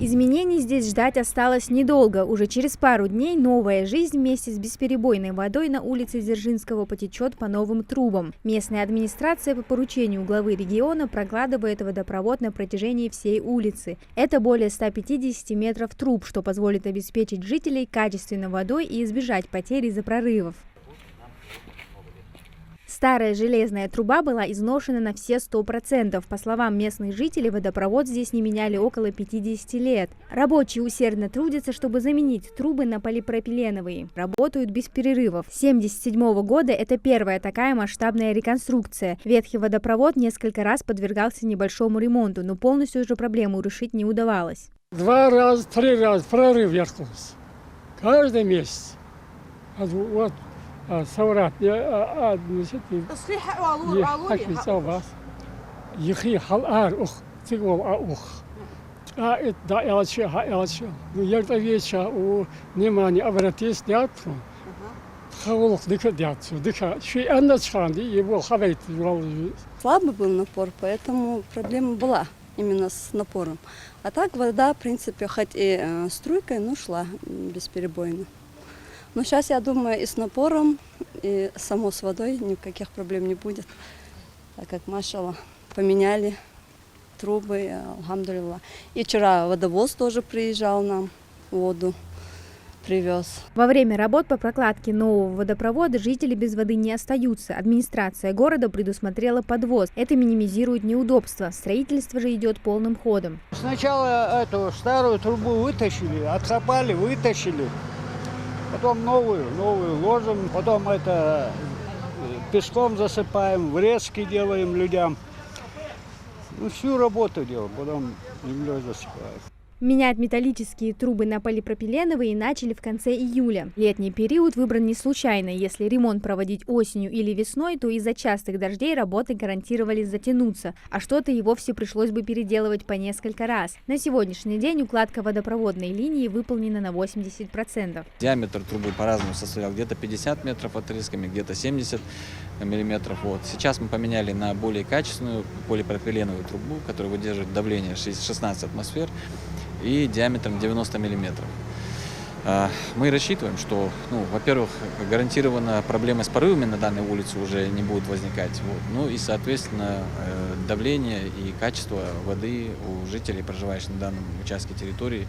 Изменений здесь ждать осталось недолго. Уже через пару дней новая жизнь вместе с бесперебойной водой на улице Дзержинского потечет по новым трубам. Местная администрация по поручению главы региона прокладывает водопровод на протяжении всей улицы. Это более 150 метров труб, что позволит обеспечить жителей качественной водой и избежать потерь из-за прорывов. Старая железная труба была изношена на все 100%. По словам местных жителей, водопровод здесь не меняли около 50 лет. Рабочие усердно трудятся, чтобы заменить трубы на полипропиленовые. Работают без перерывов. С 1977 года это первая такая масштабная реконструкция. Ветхий водопровод несколько раз подвергался небольшому ремонту, но полностью уже проблему решить не удавалось. 2 раза, 3 раза прорыв вернулся. Каждый месяц. Вот. ثورات يحكي صوباس يخي حلقار أخ تقوم أخ دائرة شيء هائلة شيء يرتوي شيء ونماني أبرتيس دياترو خولق دك دياترو دك شيء أنا شاندي يبغى خبيت. Слабый был напор, поэтому проблема была именно с напором. А так вода, в принципе, хоть и струйкой, но шла бесперебойно. Но сейчас, я думаю, и с напором, и само с водой никаких проблем не будет. Так как, машаллах, поменяли трубы, алхамдулилла. И вчера водовоз тоже приезжал нам, воду привез. Во время работ по прокладке нового водопровода жители без воды не остаются. Администрация города предусмотрела подвоз. Это минимизирует неудобства. Строительство же идет полным ходом. Сначала эту старую трубу вытащили, откопали, вытащили. Потом новую ложим, потом это песком засыпаем, врезки делаем людям. Ну, всю работу делаем, потом землей засыпаем. Менять металлические трубы на полипропиленовые начали в конце июля. Летний период выбран не случайно. Если ремонт проводить осенью или весной, то из-за частых дождей работы гарантировались затянуться, а что-то и вовсе пришлось бы переделывать по несколько раз. На сегодняшний день укладка водопроводной линии выполнена на 80%. Диаметр трубы по-разному составлял, где-то 50 метров отрезками, где-то 70 миллиметров. Вот. Сейчас мы поменяли на более качественную полипропиленовую трубу, которая выдерживает давление 16 атмосфер и диаметром 90 миллиметров. Мы рассчитываем, что, во-первых, гарантированно проблемы с порывами на данной улице уже не будут возникать. Вот. Ну и, соответственно, давление и качество воды у жителей, проживающих на данном участке территории,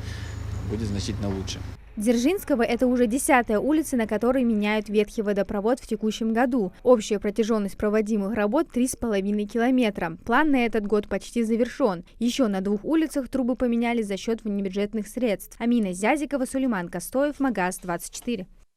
будет значительно лучше. Дзержинского – это уже 10-я улица, на которой меняют ветхий водопровод в текущем году. Общая протяженность проводимых работ – 3,5 километра. План на этот год почти завершен. Еще на 2 улицах трубы поменяли за счет внебюджетных средств. Амина Зязикова, Сулейман Костоев, Магаз 24.